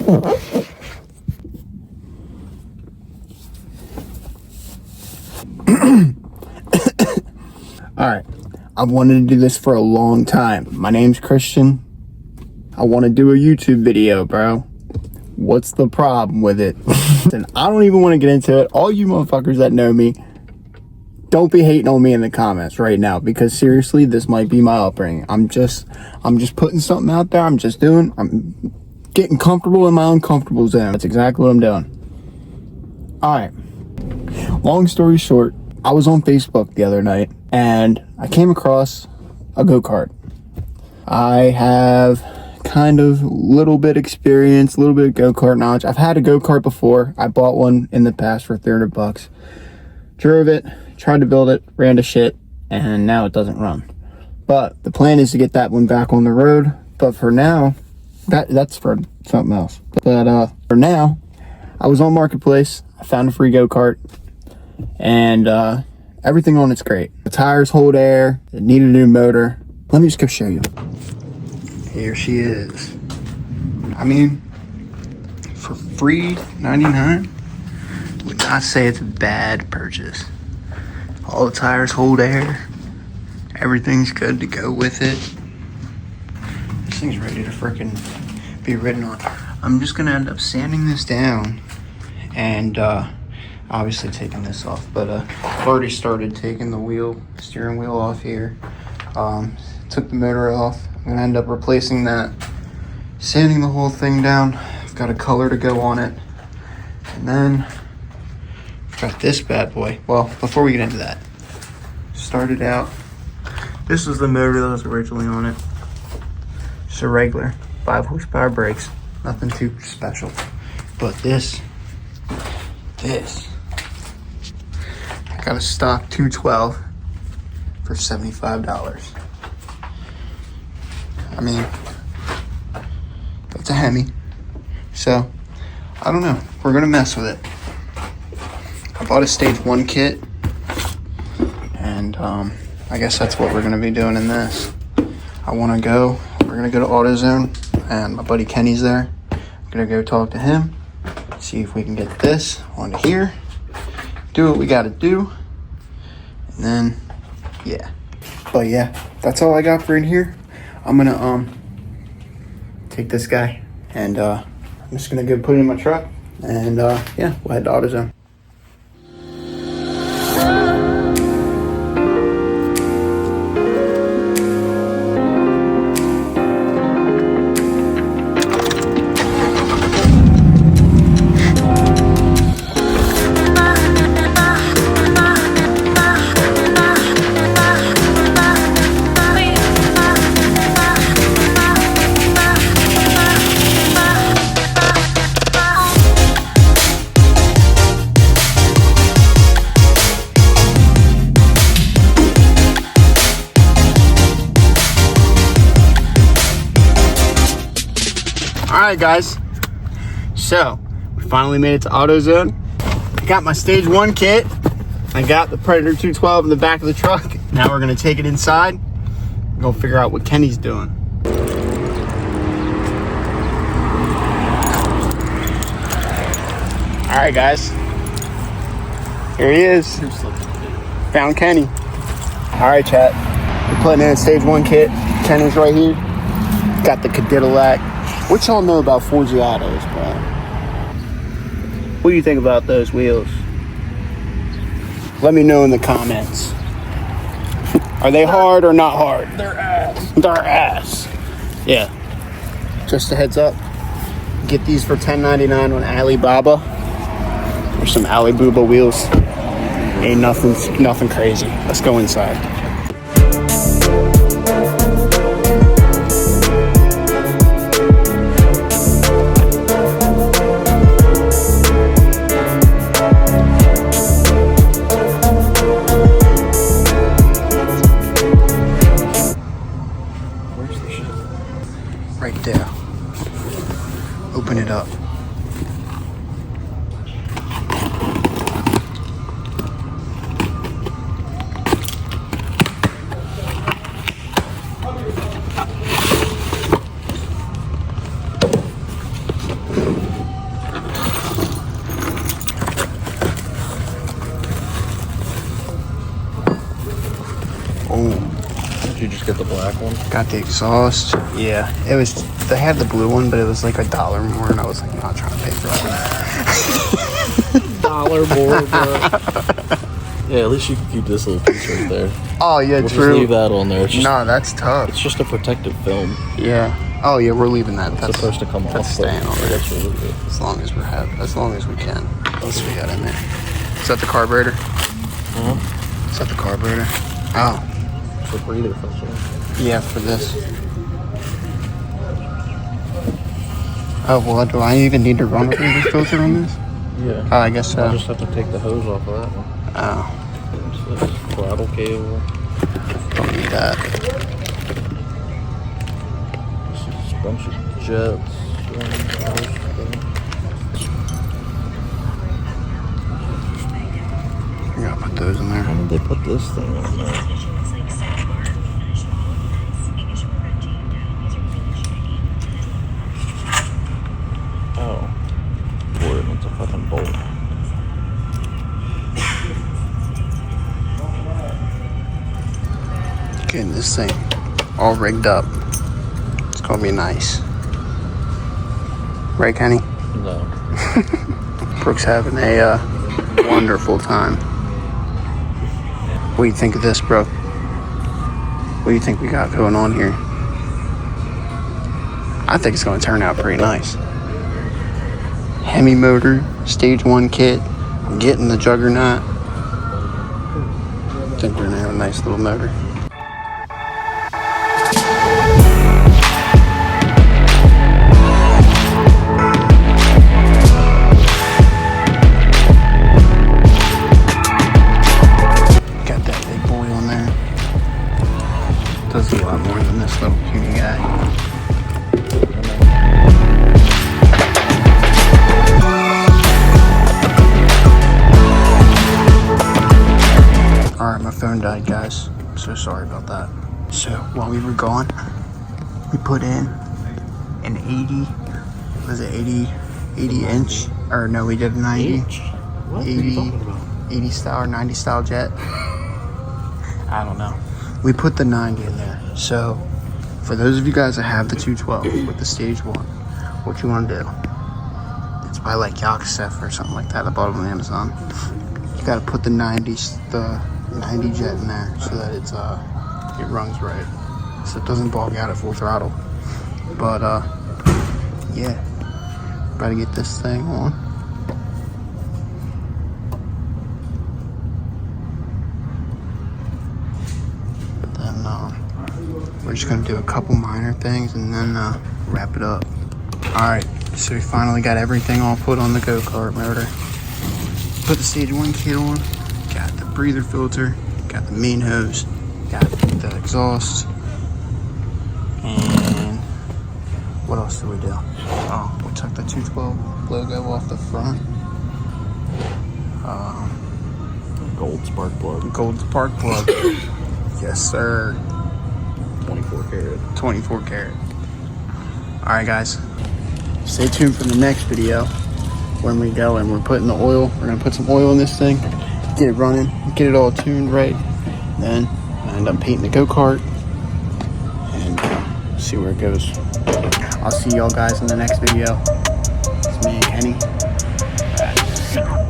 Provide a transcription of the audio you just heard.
Alright, I've wanted to do this for a long time. My name's Christian. I want to do a YouTube video, bro. What's the problem with it? And I don't even want to get into it. All you motherfuckers that know me, don't be hating on me in the comments right now, because seriously, this might be my upbringing. I'm just putting something out there. I'm getting comfortable in my uncomfortable zone. That's exactly what I'm doing. Alright. Long story short, I was on Facebook the other night and I came across a go-kart. I have kind of little bit experience, little bit of go-kart knowledge. I've had a go-kart before. I bought one in the past for 300 bucks. Drove it, tried to build it, ran to shit, and now it doesn't run. But the plan is to get that one back on the road. But for now, that's for something else. But for now, I was on Marketplace. I found a free go-kart, and everything on it's great. The tires hold air. It needed a new motor. Let me just go show you. Here she is. I mean, for free $99, would not say it's a bad purchase. All the tires hold air. Everything's good to go with it. This thing's ready to freaking be ridden on. I'm just gonna end up sanding this down and obviously taking this off, but I've already started taking the steering wheel off here. Took the motor off. I'm gonna end up replacing that, sanding the whole thing down. I've got a color to go on it, and then I've got this bad boy. Well, before we get into that, started out, this was the motor that was originally on it. Just a regular 5 horsepower brakes, nothing too special. But this, I got a stock 212 for $75. I mean, that's a HEMI. So, I don't know. We're going to mess with it. I bought a stage 1 kit. And, I guess that's what we're going to be doing in this. We're going to go to AutoZone. And my buddy Kenny's there. I'm going to go talk to him. See if we can get this onto here. Do what we got to do. And then, yeah. But yeah, that's all I got for in here. I'm gonna take this guy and I'm just gonna go put it in my truck, and yeah, we'll head to AutoZone. Alright guys, so we finally made it to AutoZone. I got my stage 1 kit. I got the Predator 212 in the back of the truck. Now we're gonna take it inside and go figure out what Kenny's doing. Alright guys, here he is. Found Kenny. Alright chat, we're putting in a stage 1 kit. Kenny's right here. Got the Cadillac. What y'all know about Forgiatos, bro? What do you think about those wheels? Let me know in the comments. Are they hard or not hard? They're ass. They're ass. Yeah. Just a heads up. Get these for $10.99 on Alibaba. There's some Alibaba wheels. Ain't nothing crazy. Let's go inside. Right there. Open it up. get the black one? Got the exhaust. Yeah, it was. They had the blue one, but it was like $1 more, and I was like, I'm not trying to pay for that. $1 more, bro. Yeah, at least you can keep this little piece right there. Oh yeah, we'll true. Just leave that on there. It's just, no, that's tough. It's just a protective film. Yeah. Oh yeah, we're leaving that. That's supposed to come off. That's staying on there. That's really good. As long as as long as we can. What else we got in there? Is that the carburetor? Uh-huh. Is that the carburetor? Oh. For breather filter. Yeah, for this. Oh well, do I even need to run a breather filter on this? Yeah. Oh, I guess so. I'll just have to take the hose off of that one. Oh. There's this throttle cable. Don't need that. This is a bunch of jets. I gotta put those in there. How did they put this thing on there? Oh. Boy, it's a fucking bolt. Getting this thing all rigged up. It's gonna be nice. Right, Kenny? No. Brooke's having a wonderful time. What do you think of this, bro? What do you think we got going on here? I think it's going to turn out pretty nice. HEMI motor, stage 1 kit. I'm getting the Juggernaut. I think we're going to have a nice little motor. Does a lot more than this little puny guy. Alright, my phone died, guys. I'm so sorry about that. So, while we were gone, we put in an 80 inch? Or no, we did a 90. What 80, are you talking about? 80 style or 90 style jet. I don't know. We put the 90 in there. So, for those of you guys that have the 212 with the stage 1, what you want to do? It's by like Yaksef or something like that. I bought it on Amazon. You got to put the 90 jet in there so that it runs right, so it doesn't bog out at full throttle. But yeah, about to get this thing on. We're just gonna do a couple minor things and then wrap it up. Alright, so we finally got everything all put on the go-kart motor. Put the stage 1 kit on, got the breather filter, got the main hose, got the exhaust, and what else did we do? Oh, we took the 212 logo off the front. Gold spark plug. Gold spark plug. Yes, sir. 24 karat. 24 karat. Alright guys, stay tuned for the next video when we go and we're putting the oil. We're going to put some oil in this thing, get it running, get it all tuned right. Then I end up painting the go-kart and see where it goes. I'll see y'all guys in the next video. It's me and Kenny.